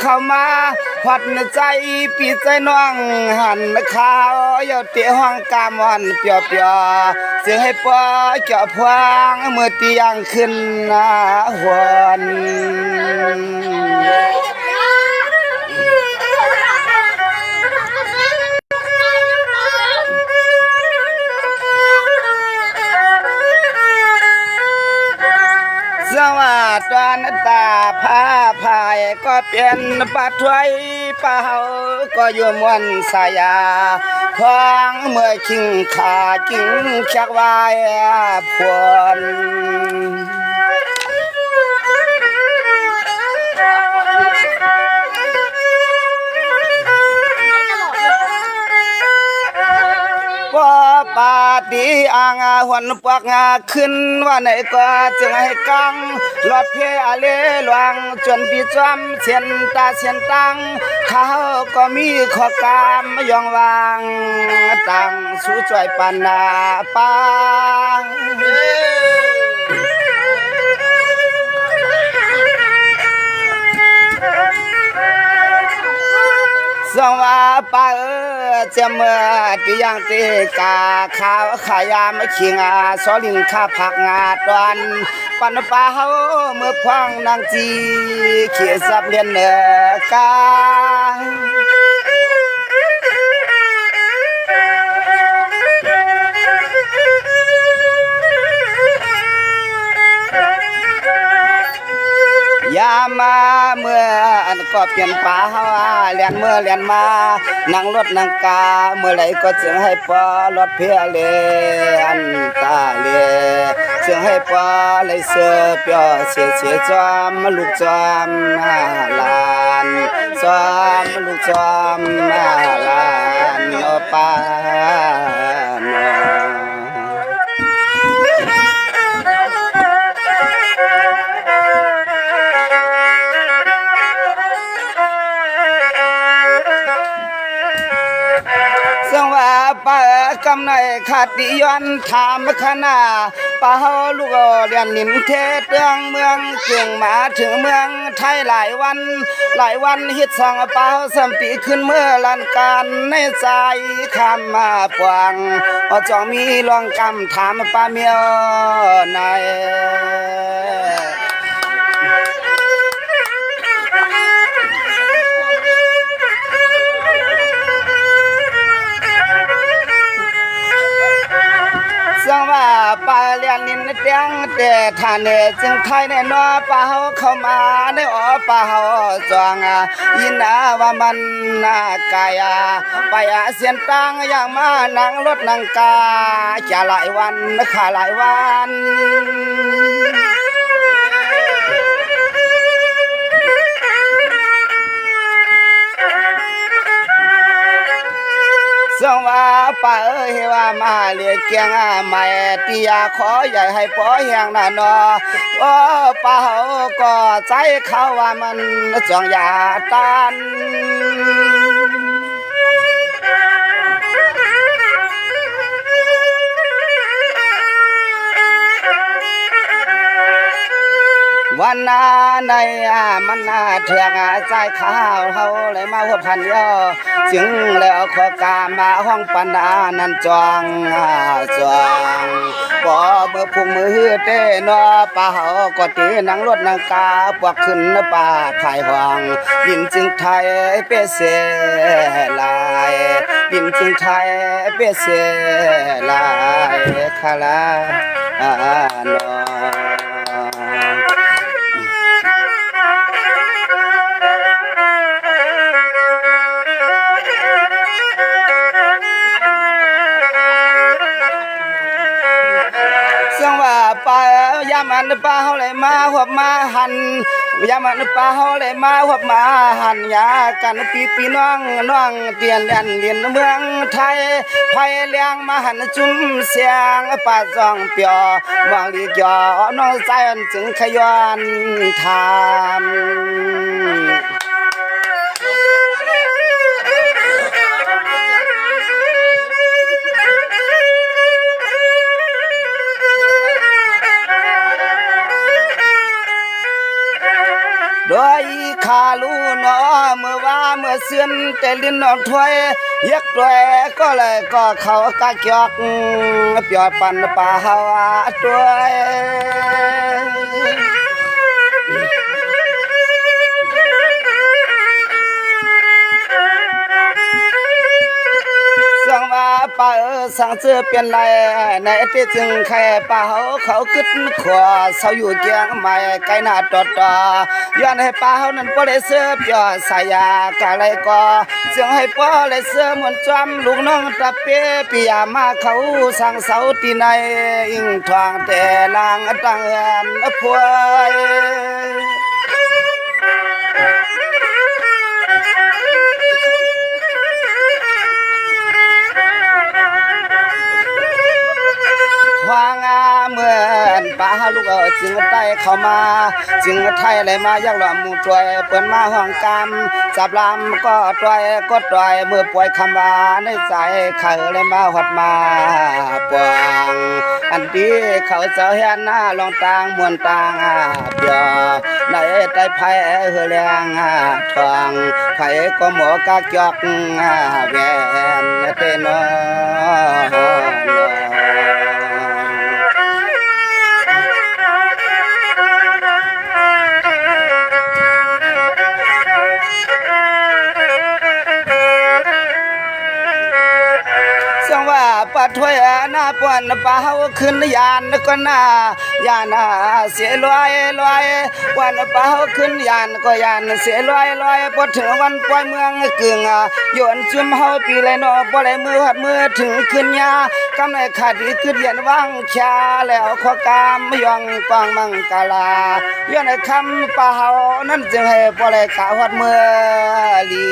เข้ามาพัดใจปีใจน้องหันข้าวเยาเตียห้องกามอนเปียวเปียวเสียงให้ป้อเจาะพวงเมื่อเตียงขึ้นหน้าหวนสวัสดานตาผ้าพายก็เป็นปลาถวยปลาเฮาก็อยู่มวนสายาพองเมื่อคิงขาจิงชักวายพวนปาดีอ่างหวนปากงาขึ้นว่าไหนก็จึงให้กังหลอดเพอเลหลวงจนปีจอมเสียนตาเสียนตังเขาก็มีข้อกามยองวางตังสู้จ่วยปานาปาสว่าป้าเจเมื่อที่ยังตีกาขาวขายามขิงสอลิงข้าผักงาตอนปันป้าเฮาเมื่อพังนางจีเขียสับเลียนเนกาอย่ามาเมื่ออันก็เปลี่ยนป่าเฮาเลียนเมื่อเลียนมานั่งรถนั่งกาเมื่อไหร่ก็จึงให้ปอรถเพียเลอันตาเลจึงให้ปอเลยเสือเปียวเสียเสียจอมลูกจอมลานจอมลูกจอมลานโนปาโนป้ากำในขาดดิย้อนถามขนาป้าเฮาลูกเรียนนินเทศเรื่องเมืองเก่งมาถึงเมืองไทยหลายวันฮิตสั่งป้าเฮาสัมปีขึ้นเมื่อลันการในใจคำมาปวงจองมีลองกำถามป้าเมียวในสว่าป้าเลียนนินเตียงแต่ท่านจึงไทยแน่นอป้าเฮาเข้ามาได้ป้าเฮาจองยินว่ามันน่ากายไปเสียนตังอย่างมานั่งรถนั่งกาจะหลายวันขาหลายวันสว่าป้าว่ามาเรียกเกียงไม่ตียาขอใหญ่ให้ป้อแหงน่ะนอป้าเฮาก็ใจเขาว่ามันจองยาตันวันนาในมันนาเถือกใจข้าวเฮาเลยมาหัวพันย่อจึงแล้วขอกามาห้องปันนานันจวงบ่เมื่อพุ่งมือเต้นอป้าเฮาก็ตีนังรถนังกาปวกขึ้นป่าภายห้องดินจึงไทยเปเสลายดินจึงไทยเปเสลายคาลานอป้ายามันป้าเฮาเลยมาหัวมาหันยามันป้าเฮาเลยมาหัวมาหันยากันปีน้องเตียนเรียนเมืองไทยไผเลี้ยงมาหันจุ่มเสียงป้าจองเปียวมองลีกยอน้องใจจึงขย้อนถามโดยขาลูน อเมื่อว่าเมื่อเสื่อนแต่ลิ้นออกถ้วยยักด้วยก็เลยก็เขากะจอกเปียปันป่าหาวาด้วยสังว่าป่าสังเสือเปลี่ยนไรในที่จึงใครป่าเขาขึ้นขวาเสาอยู่เกียงใหม่ไกลหน้าตอดย้อนให้ป่านั้นบ่ได้เสือเปียสายากะไรก็เสียงให้ป่าเลยเสือเหมือนจอมลูกน้องตะเปียปิยามาเขาสั่งเสาที่ในอิงทางแต่ลางตังพวยวางเหมือนป่าลูกจึงไต่เข้ามาจึงไทยเลยมายักหล่อมูช่วยเปิ้นมาห้องกำจับลำก็ตรอยก็ตรอยเมื่อป่วยคำว่าในใจเขาเลยมาหดมาปวงอันที่เขาเสาเฮียนหน้าลองต่างมวนต่างเปียในใต้ไผ่เฮือแรงทองไผ่ก็หมอกากจอกแวนเตนปะถ้วยหน้าปวนป่าเฮาขึ้นยานก็หน้ายานเสียลอยวันป่าเฮาขึ้นยานก็ยานเสียลอยพอถึงวันปล่อยเมืองกึ่งโยนจุ่มเฮาปีเลยเนาะบ่ได้มือหัดมือถึงขึ้นยากำในขาดีขึ้นเย็นว่างชาแล้วขอกามยองกวางมังกาลาย้อนคำป่าเฮานั้นจึงให้บ่ได้กะหัดมือลี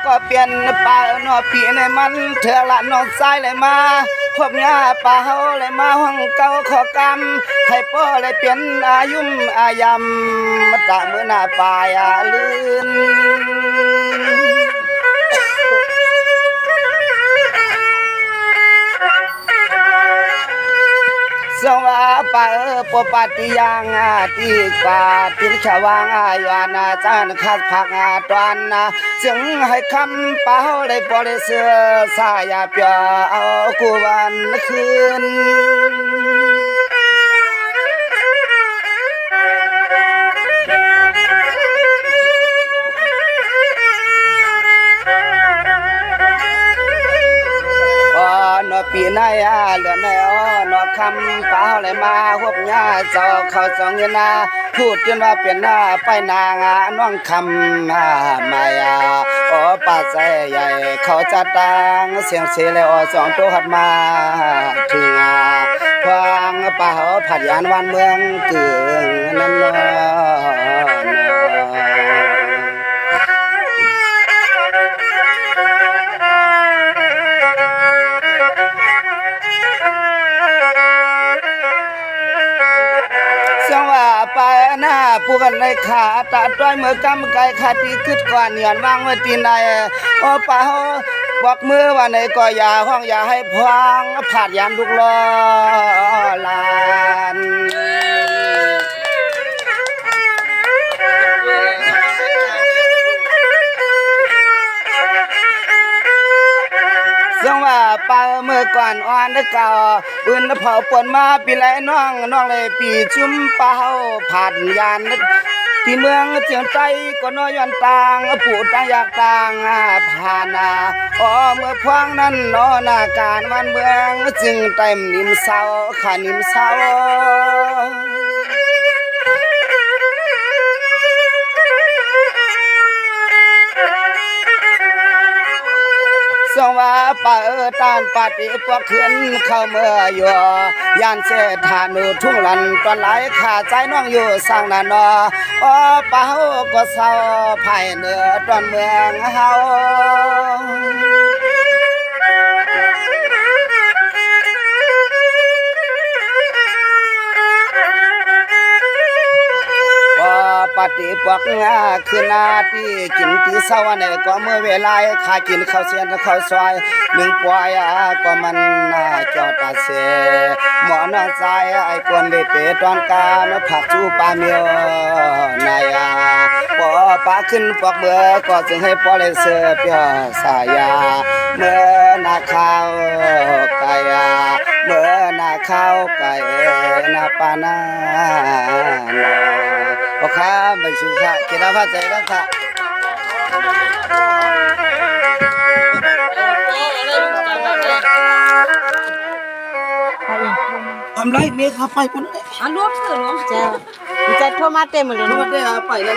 ก็เปลี่ยนป่าเนาะปีในมันเถื่อละน้องสายเลยมาพบญาป่าเฮาเลยมาห้องเก่าขอกรรมให้ป้อเลยเปลี่ยนอายุมอายำมาตะมือหน้าป่าลื่นสว่าป่าปปฏิยังที่กาที่ชาวางยานาจานคัดผักตอนจึงให้คำป่าเลยบ่ได้เสือสายเปียเอากูวันคืนนอปีนายเหลือในนอคำป่าเลยมาหบญาเจ้าเขาสองเงินพูดจนว่าเปลี่ยนหน้าไปนางน้องคำมายป่าใจใหญ่เขาจะตังเสียงเสียเลยสองตัวหัดมาถึงพวางป่าผัดยานวันเมืองกึ่งนั่นเนาไปหน้าผู้กันในขาตาต้อยเมื่อกำไก่ขาที่ขึ้นก่อนหย่อนวางไว้ที่ไหนป่าบอกมือว่าในก็อย่าห้องอย่าให้พวางผาดยานลูกล้อลานสังว่าป่าเมื่อก่อนอ่อนเก่าปืนเผาปนมาปีไรน้องเลยปีจุ่มเป่าผ่านยานที่เมืองเจียงใจก็น้อยยันต่างผู้ต่างอยากต่างผ่านเมื่อพวงนั้นหน้าการวันเมืองจึงเต็มนิ่มเศร้าขานิ่มเศร้าสว่าป่าตานปาติพวกขึ้นเข้าเมื่ออยู่ยานเสถานุทุ่งลันตอนไหลขาใจน้องอยู่สร้างนาป่าเฮาก็เศร้าภายเหนือตอนเมืองเฮาป ปฏิปอกงาคือนาที่กินที่เศร้าเนี่ยก็เมื่อเวลาข้ากินข้าวเสียนข้าวซอยหนึ่งปอยก็มันเจ้าตาเสหมอนใจไอ้กวนเลเตตอนกามาผักจูปลาเมียวนายปอปลาขึ้นปอกเบื่อก็จึงให้ปอเลยเสือเปียสายาเมื่อนาข้าวไก่เมื่อนาข้าวไก่นาปานาโอเคไปสู่ค่ะเกณฑ์พระใจกันค่ะทำไรเมียข้าไปปุ่นเลย รวมเสือรวมจ้าจะโทรมาเต็มเลย รู้ได้ไปแล้ว